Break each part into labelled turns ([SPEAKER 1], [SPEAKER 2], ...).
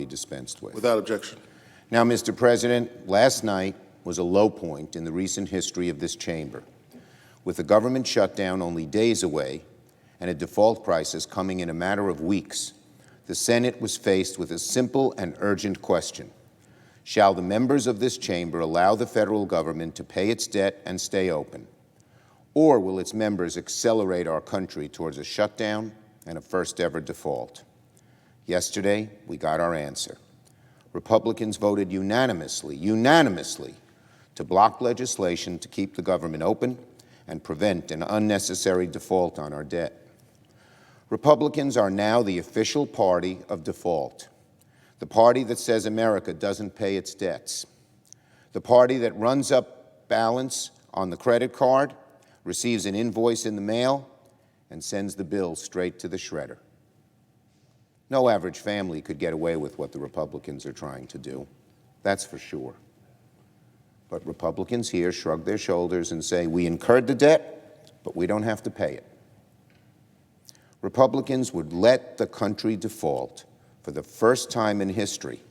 [SPEAKER 1] dispensed with.
[SPEAKER 2] Without objection.
[SPEAKER 1] Now, Mr. President, last night was a low point in the recent history of this chamber. With the government shutdown only days away and a default crisis coming in a matter of weeks, the Senate was faced with a simple and urgent question. Shall the members of this chamber allow the federal government to pay its debt and stay open? Or will its members accelerate our country towards a shutdown and a first-ever default? Yesterday, we got our answer. Republicans voted unanimously, to block legislation to keep the government open and prevent an unnecessary default on our debt. Republicans are now the official party of default, the party that says America doesn't pay its debts, the party that runs up balance on the credit card, receives an invoice in the mail, and sends the bill straight to the shredder. No average family could get away with what the Republicans are trying to do, that's for sure. But Republicans here shrug their shoulders and say, we incurred the debt, but we don't have to pay it. Republicans would let the country default for the first time in history,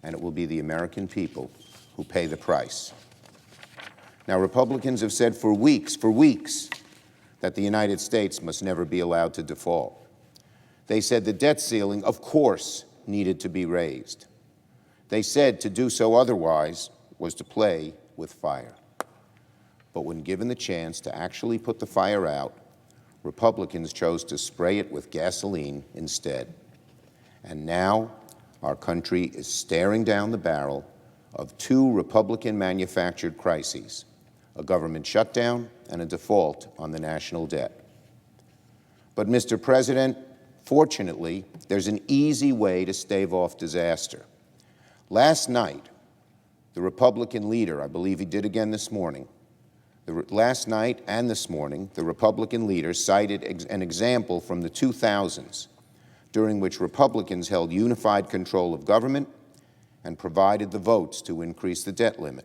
[SPEAKER 1] and it will be the American people who pay the price. Now, Republicans have said for weeks, that the United States must never be allowed to default. They said the debt ceiling, of course, needed to be raised. They said to do so otherwise was to play with fire. But when given the chance to actually put the fire out, Republicans chose to spray it with gasoline instead. And now our country is staring down the barrel of two Republican-manufactured crises, a government shutdown and a default on the national debt. But, Mr. President, fortunately, there's an easy way to stave off disaster. Last night, the Republican leader, I believe he did again this morning, last night and this morning, the Republican leader cited an example from the 2000s, during which Republicans held unified control of government and provided the votes to increase the debt limit.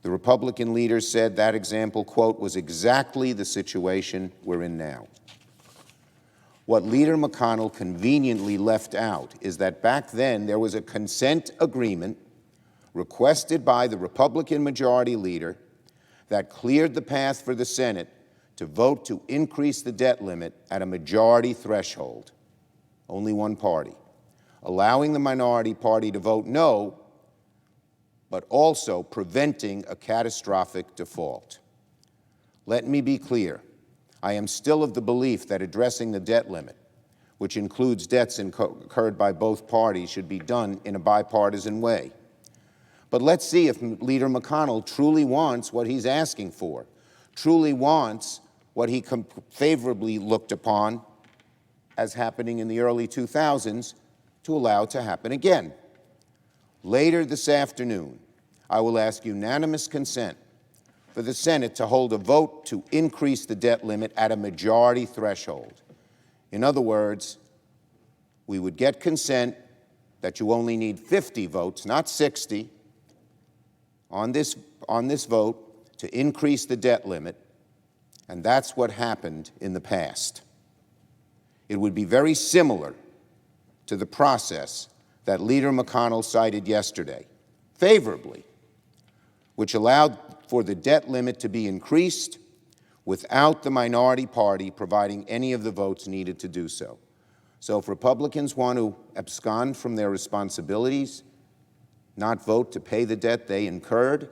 [SPEAKER 1] The Republican leader said that example, quote, was exactly the situation we're in now. What Leader McConnell conveniently left out is that back then there was a consent agreement requested by the Republican Majority Leader that cleared the path for the Senate to vote to increase the debt limit at a majority threshold, only one party, allowing the minority party to vote no, but also preventing a catastrophic default. Let me be clear. I am still of the belief that addressing the debt limit, which includes debts incurred by both parties, should be done in a bipartisan way. But let's see if Leader McConnell truly wants what he's asking for, truly wants what he favorably looked upon as happening in the early 2000s to allow to happen again. Later this afternoon, I will ask unanimous consent for the Senate to hold a vote to increase the debt limit at a majority threshold. In other words, we would get consent that you only need 50 votes, not 60, on this vote to increase the debt limit, and that's what happened in the past. It would be very similar to the process that Leader McConnell cited yesterday, favorably, which allowed for the debt limit to be increased without the minority party providing any of the votes needed to do so. So if Republicans want to abscond from their responsibilities, not vote to pay the debt they incurred,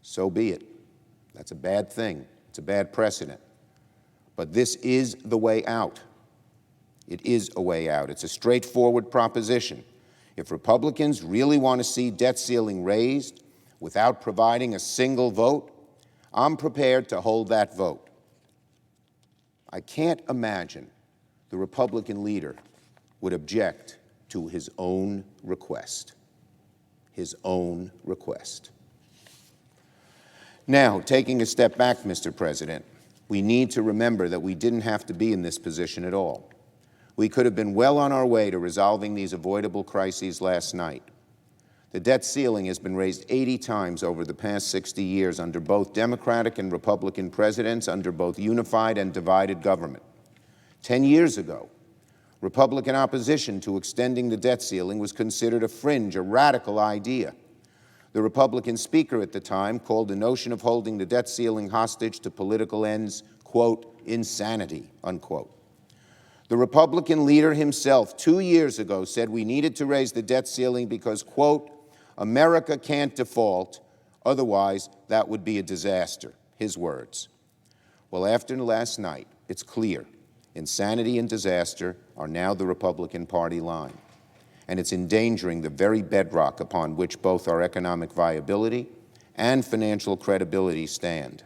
[SPEAKER 1] so be it. That's a bad thing. It's a bad precedent. But this is the way out. It is a way out. It's a straightforward proposition. If Republicans really want to see debt ceiling raised without providing a single vote, I'm prepared to hold that vote. I can't imagine the Republican leader would object to his own request. His own request. Now, taking a step back, Mr. President, we need to remember that we didn't have to be in this position at all. We could have been well on our way to resolving these avoidable crises last night. The debt ceiling has been raised 80 times over the past 60 years under both Democratic and Republican presidents, under both unified and divided government. 10 years ago, Republican opposition to extending the debt ceiling was considered a fringe, a radical idea. The Republican speaker at the time called the notion of holding the debt ceiling hostage to political ends, quote, insanity, unquote. The Republican leader himself 2 years ago said we needed to raise the debt ceiling because, quote, America can't default, otherwise that would be a disaster, his words. Well, after last night, it's clear insanity and disaster are now the Republican Party line, and it's endangering the very bedrock upon which both our economic viability and financial credibility stand.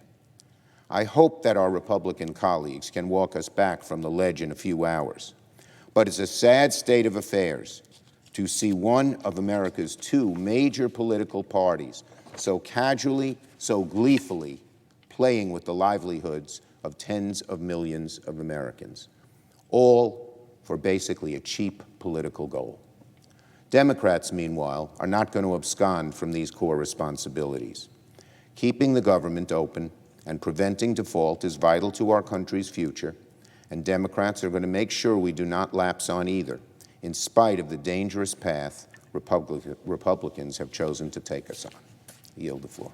[SPEAKER 1] I hope that our Republican colleagues can walk us back from the ledge in a few hours, but it's a sad state of affairs to see one of America's two major political parties so casually, so gleefully playing with the livelihoods of tens of millions of Americans, all for basically a cheap political goal. Democrats, meanwhile, are not going to abscond from these core responsibilities. Keeping the government open and preventing default is vital to our country's future, and Democrats are going to make sure we do not lapse on either, in spite of the dangerous path Republicans have chosen to take us on. I yield the floor.